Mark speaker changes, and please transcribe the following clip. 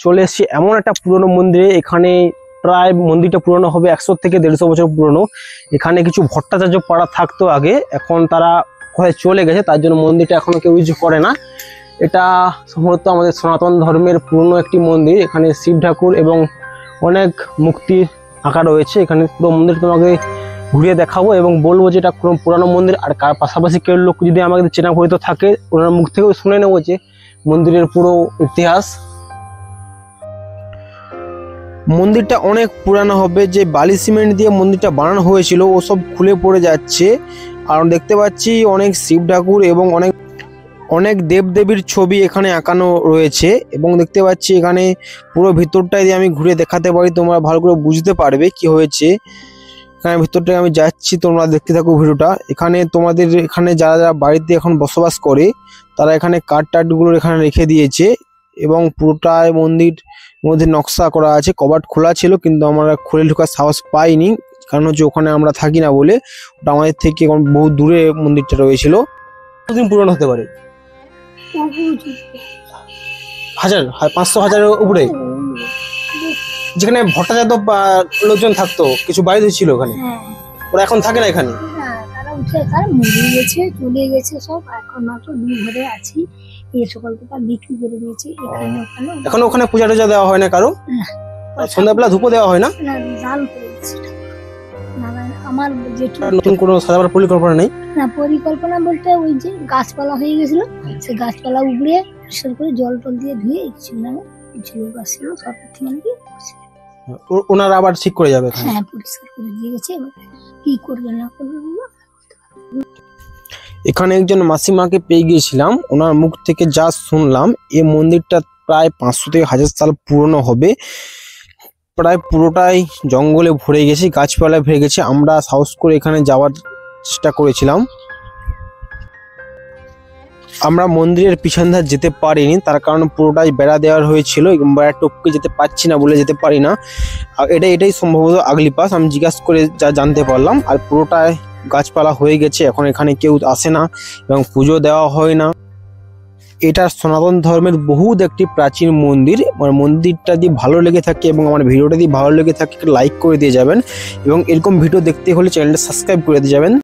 Speaker 1: চলে এসেছি এমন একটা পুরনো মন্দিরে। এখানে প্রায় মন্দিরটা পুরনো হবে 100 থেকে 150 বছর পুরনো। এখানে কিছু ভট্টাচার্য পাড়া থাকতো আগে, এখন তারা কোথায় চলে গেছে, তার জন্য মন্দিরটা এখনো কেউ ইউজ করে না। এটা সম্ভবত আমাদের সনাতন ধর্মের পুরনো একটি মন্দির। এখানে শিব ঠাকুর এবং অনেক মূর্তির আঁকা রয়েছে। এখানে পুরো মন্দির তোমাকে ঘুরিয়ে দেখাবো এবং বলবো যে এটা কোনো পুরানো মন্দির। আর পাশাপাশি কেউ লোক যদি আমাদের চেনা পরিচিত থাকে, ওনার মুখ থেকেও শুনে নেবো যে মন্দিরের পুরো ইতিহাস। মন্দিরটা অনেক পুরানো হবে, যে বালি সিমেন্ট দিয়ে মন্দিরটা বানানো হয়েছিল ও সব খুলে পড়ে যাচ্ছে। আর দেখতে পাচ্ছি অনেক শিব ঠাকুর এবং অনেক দেবদেবীর ছবি এখানে আঁকানো রয়েছে। এবং দেখতে পাচ্ছি এখানে পুরো ভিতরটাই দিয়ে আমি ঘুরে দেখাতে পারি, তোমরা ভালো করে বুঝতে পারবে কি হয়েছে। এখানে ভিতরটায় আমি যাচ্ছি, তোমরা দেখতে থাকো ভিডিওটা। এখানে তোমাদের এখানে যারা যারা বাড়িতে এখন বসবাস করে তারা এখানে কাঠ টাটগুলো এখানে রেখে দিয়েছে এবং পুরোটাই মন্দির মধ্যে নকশা করা আছে। কবাট খোলা ছিল কিন্তু আমরা খুলে ঢোকার সাহস পাইনি, কারণ হচ্ছে ওখানে আমরা থাকি না বলে। ওটা আমাদের থেকে বহু দূরে মন্দিরটা রয়েছিল। কতদিন পুরনো হতে পারে? 500-1000 উপরে। যেখানে ভট্টাচার্য লোকজন থাকতো, কিছু বাড়িতে ছিল ওখানে, ওরা এখন থাকে না এখানে।
Speaker 2: চলে গেছে সব, এখন মাত্র 2 ঘরে আছি। এই সকলটা বিক্রি করে দিয়েছে।
Speaker 1: এখন ওখানে পূজা টুজা দেওয়া হয় না কারো? সন্ধ্যাবেলা ধূপ দেওয়া হয় না?
Speaker 2: আমার যেটু
Speaker 1: নতুন কোনো সাজাবার পরিকল্পনা নেই?
Speaker 2: না, পরিকল্পনা বলতে ওই যে গাছপালা হয়ে গেছিল, সেই গাছপালা উপড়ে পরিষ্কার করে জল টল দিয়ে ধুয়ে কিছু লোক আসছিল সরকার থেকে নাকি,
Speaker 1: ওনারা আবার ঠিক করে যাবে।
Speaker 2: হ্যাঁ, পরিষ্কার করে দিয়ে গেছে। এবার কি করবে না করবে।
Speaker 1: এখানে একজন মাসিমাকে পেয়ে গিয়েছিলাম, ওনার মুখ থেকে যা শুনলাম এই মন্দিরটা প্রায় 500 থেকে 1000 সাল পুরনো হবে। প্রায় পুরোটাই জঙ্গলে ভরে গেছে, গাছপালায় ভরে গেছে। আমরা সাহস করে এখানে যাওয়ার চেষ্টা করেছিলাম। আমরা মন্দিরের পিছন ধার যেতে পারিনি, তার কারণ পুরোটাই বেড়া দেওয়ার হয়েছিল এবং বেড়া টপকে যেতে পারছি না বলে যেতে পারি না। এটাই সম্ভবত আগলি পাস, আমি জিজ্ঞাসা করে যা জানতে পারলাম। আর পুরোটাই গাছপালা হয়ে গেছে, এখন এখানে কেউ আসে না এবং পুজো দেওয়া হয় না। এটা সনাতন ধর্মের বহুত একটি প্রাচীন মন্দির। আমার মন্দিরটা যদি ভালো লেগে থাকে এবং আমার ভিডিওটা যদি ভালো লেগে থাকে লাইক করে দিয়ে যাবেন এবং এরকম ভিডিও দেখতে হলে চ্যানেলটা সাবস্ক্রাইব করে দিয়ে যাবেন।